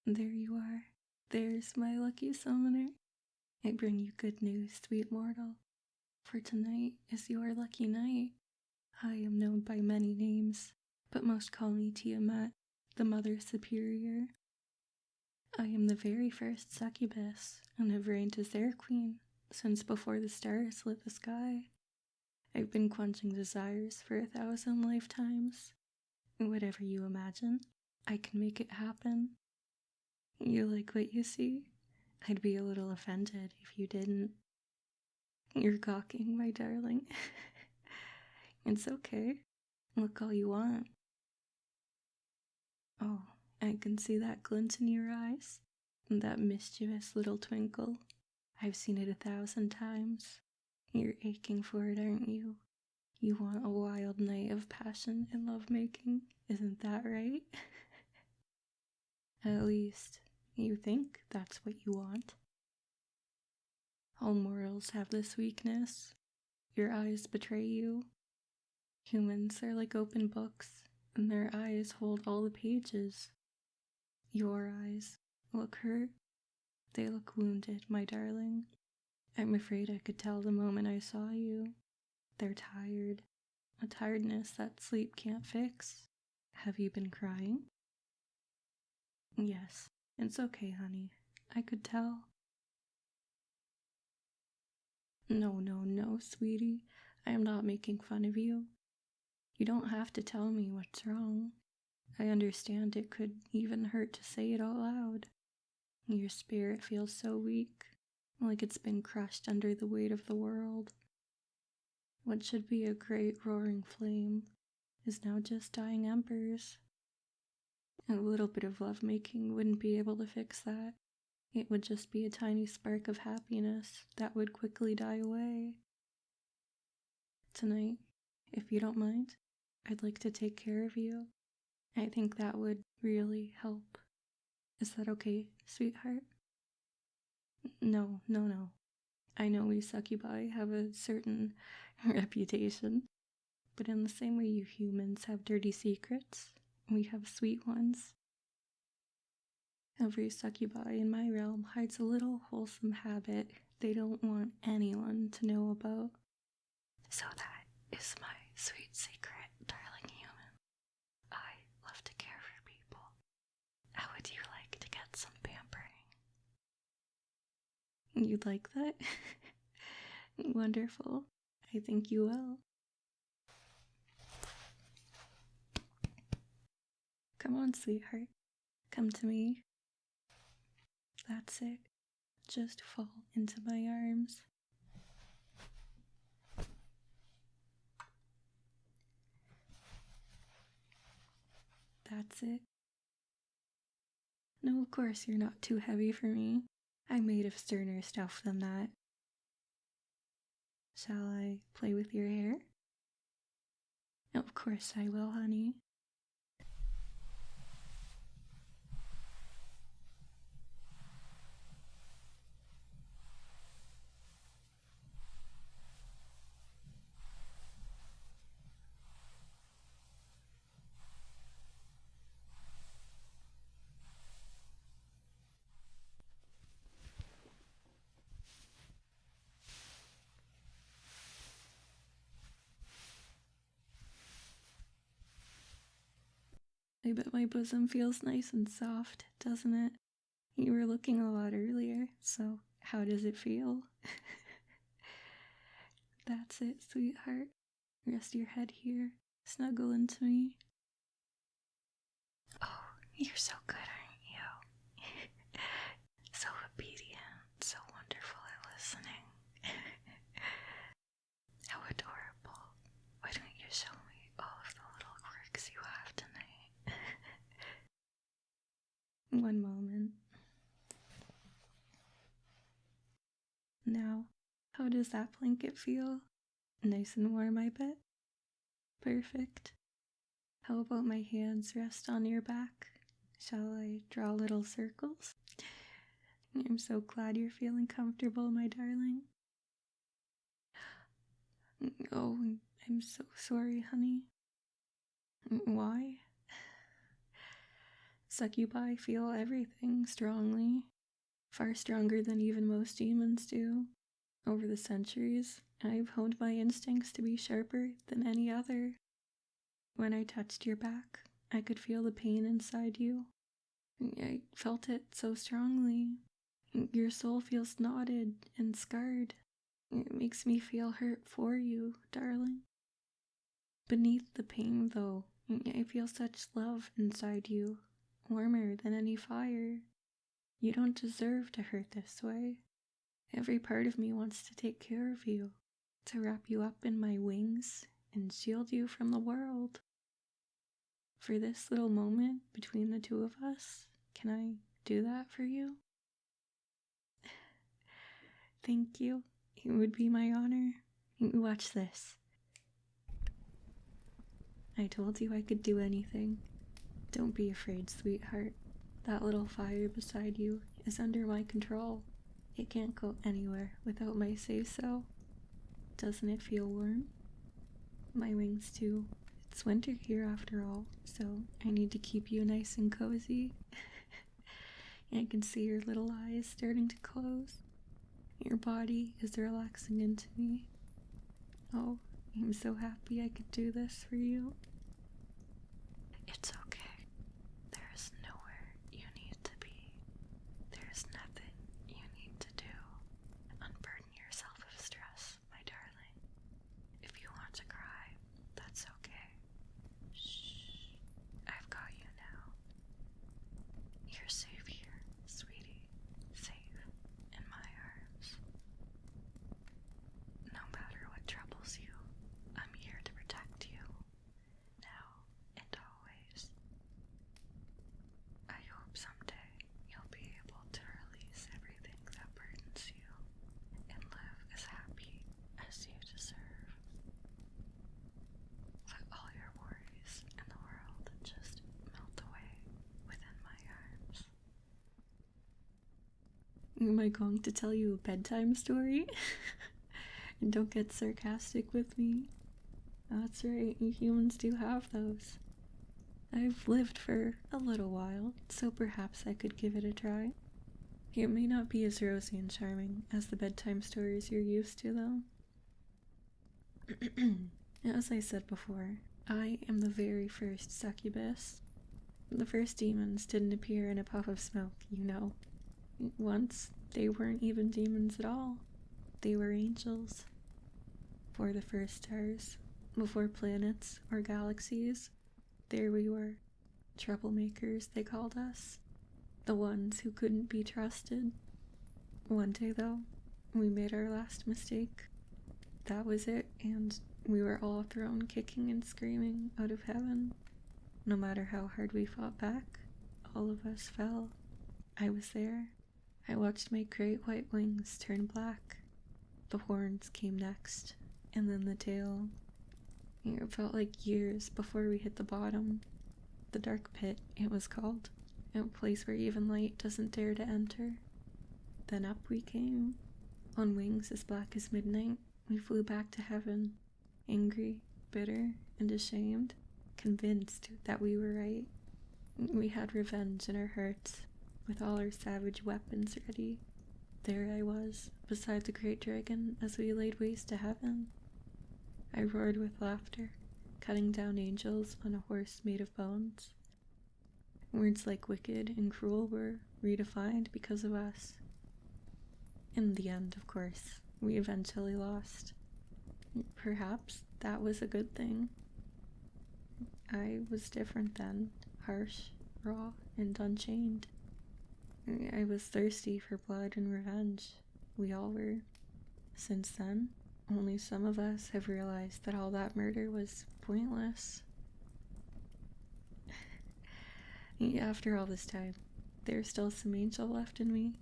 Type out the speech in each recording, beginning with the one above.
There you are. There's my lucky summoner. I bring you good news, sweet mortal. For tonight is your lucky night. I am known by many names, but most call me Tiamat, the Mother Superior. I am the very first succubus, and have reigned as their queen since before the stars lit the sky. I've been quenching desires for 1,000 lifetimes. Whatever you imagine, I can make it happen. You like what you see? I'd be a little offended if you didn't. You're gawking, my darling. It's okay. Look all you want. Oh, I can see that glint in your eyes, and that mischievous little twinkle. I've seen it 1,000 times. You're aching for it, aren't you? You want a wild night of passion and lovemaking, isn't that right? At least, you think that's what you want. All mortals have this weakness. Your eyes betray you. Humans are like open books, and their eyes hold all the pages. Your eyes look hurt. They look wounded, my darling. I'm afraid I could tell the moment I saw you. They're tired. A tiredness that sleep can't fix. Have you been crying? Yes, it's okay, honey. I could tell. No, sweetie. I am not making fun of you. You don't have to tell me what's wrong. I understand it could even hurt to say it out loud. Your spirit feels so weak, like it's been crushed under the weight of the world. What should be a great roaring flame is now just dying embers. A little bit of lovemaking wouldn't be able to fix that. It would just be a tiny spark of happiness that would quickly die away. Tonight, if you don't mind, I'd like to take care of you. I think that would really help. Is that okay, sweetheart? No. I know we succubi have a certain reputation, but in the same way you humans have dirty secrets, we have sweet ones. Every succubi in my realm hides a little wholesome habit they don't want anyone to know about. So that is my sweet secret, darling human. I love to care for people. How would you like to get some pampering? You'd like that? Wonderful. I think you will. Come on, sweetheart. Come to me. That's it. Just fall into my arms. That's it. No, of course you're not too heavy for me. I'm made of sterner stuff than that. Shall I play with your hair? Of course I will, honey. I bet my bosom feels nice and soft, doesn't it? You were looking a lot earlier, so how does it feel? That's it, sweetheart. Rest your head here. Snuggle into me. Oh, you're so good, aren't you? So obedient, so wonderful at listening. How adorable. Why don't you show me all of the little quirks you have tonight? One moment. Now, how does that blanket feel? Nice and warm, I bet? Perfect. How about my hands rest on your back? Shall I draw little circles? I'm so glad you're feeling comfortable, my darling. Oh, I'm so sorry, honey. Why? Succubi feel everything strongly, far stronger than even most demons do. Over the centuries, I've honed my instincts to be sharper than any other. When I touched your back, I could feel the pain inside you. I felt it so strongly. Your soul feels knotted and scarred. It makes me feel hurt for you, darling. Beneath the pain, though, I feel such love inside you, warmer than any fire. You don't deserve to hurt this way. Every part of me wants to take care of you, to wrap you up in my wings and shield you from the world. For this little moment between the two of us, can I do that for you? Thank you. It would be my honor. Watch this. I told you I could do anything. Don't be afraid, sweetheart. That little fire beside you is under my control. It can't go anywhere without my say-so. Doesn't it feel warm? My wings too. It's winter here after all, so I need to keep you nice and cozy. I can see your little eyes starting to close. Your body is relaxing into me. Oh, I'm so happy I could do this for you. It's okay. There is nowhere you need to be. There is nothing you need to do. Unburden yourself of stress, my darling. If you want to cry, that's okay. Shh. I've got you now. You're safe here, sweetie. Safe in my arms. No matter what troubles you, I'm here to protect you. Now and always. I hope someday you'll be able to release everything that burdens you and live as happy as you deserve. Let all your worries in the world just melt away within my arms. Am I going to tell you a bedtime story? And don't get sarcastic with me. That's right, you humans do have those. I've lived for a little while, so perhaps I could give it a try. It may not be as rosy and charming as the bedtime stories you're used to, though. As I said before, I am the very first succubus. The first demons didn't appear in a puff of smoke, you know. Once, they weren't even demons at all. They were angels. For the first stars, before planets or galaxies, there we were. Troublemakers, they called us. The ones who couldn't be trusted. One day, though, we made our last mistake. That was it, and we were all thrown kicking and screaming out of heaven. No matter how hard we fought back, all of us fell. I was there. I watched my great white wings turn black. The horns came next, and then the tail. It felt like years before we hit the bottom. The dark pit, it was called. A place where even light doesn't dare to enter. Then up we came. On wings as black as midnight, we flew back to heaven. Angry, bitter, and ashamed. Convinced that we were right. We had revenge in our hearts, with all our savage weapons ready. There I was, beside the great dragon, as we laid waste to heaven. I roared with laughter, cutting down angels on a horse made of bones. Words like wicked and cruel were redefined because of us. In the end, of course, we eventually lost. Perhaps that was a good thing. I was different then, harsh, raw, and unchained. I was thirsty for blood and revenge. We all were. Since then, only some of us have realized that all that murder was pointless. After all this time, there's still some angel left in me.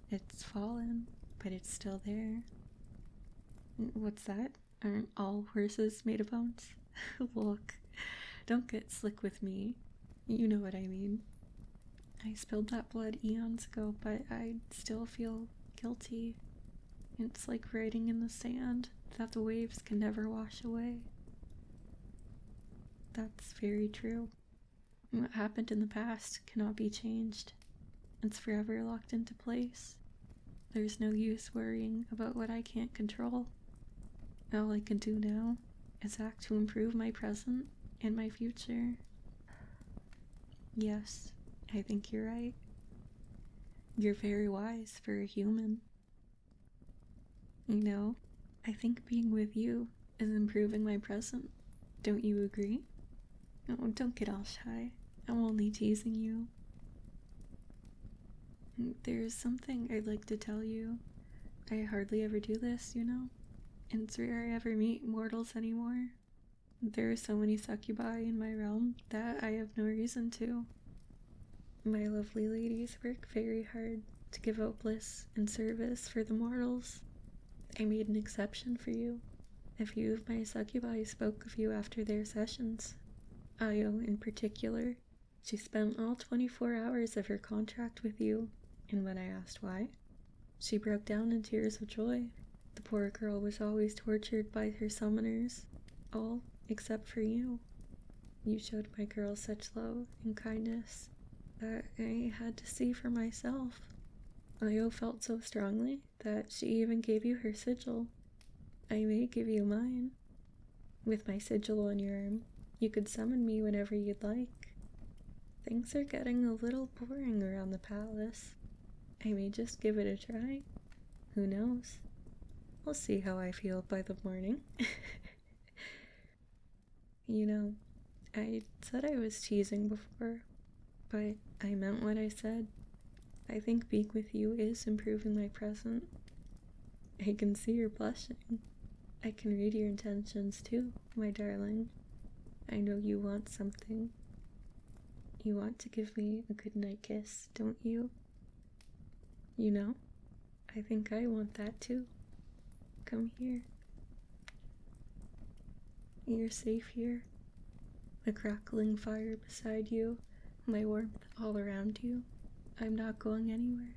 It's fallen, but it's still there. What's that? Aren't all horses made of bones? Look, don't get slick with me. You know what I mean. I spilled that blood eons ago, but I still feel guilty. It's like writing in the sand that the waves can never wash away. That's very true. What happened in the past cannot be changed. It's forever locked into place. There's no use worrying about what I can't control. All I can do now is act to improve my present and my future. Yes, I think you're right. You're very wise for a human. You know, I think being with you is improving my present. Don't you agree? Oh, don't get all shy. I'm only teasing you. There's something I'd like to tell you. I hardly ever do this, you know? It's rare I ever meet mortals anymore. There are so many succubi in my realm that I have no reason to. My lovely ladies work very hard to give out bliss and service for the mortals. I made an exception for you. A few of my succubi spoke of you after their sessions. Io, in particular, she spent all 24 hours of her contract with you, and when I asked why, she broke down in tears of joy. The poor girl was always tortured by her summoners, all except for you. You showed my girl such love and kindness that I had to see for myself. Io felt so strongly that she even gave you her sigil. I may give you mine. With my sigil on your arm, you could summon me whenever you'd like. Things are getting a little boring around the palace. I may just give it a try. Who knows? We'll see how I feel by the morning. You know, I said I was teasing before, but I meant what I said. I think being with you is improving my present. I can see you're blushing. I can read your intentions too, my darling. I know you want something. You want to give me a goodnight kiss, don't you? You know, I think I want that too. Come here. You're safe here. The crackling fire beside you, my warmth all around you. I'm not going anywhere.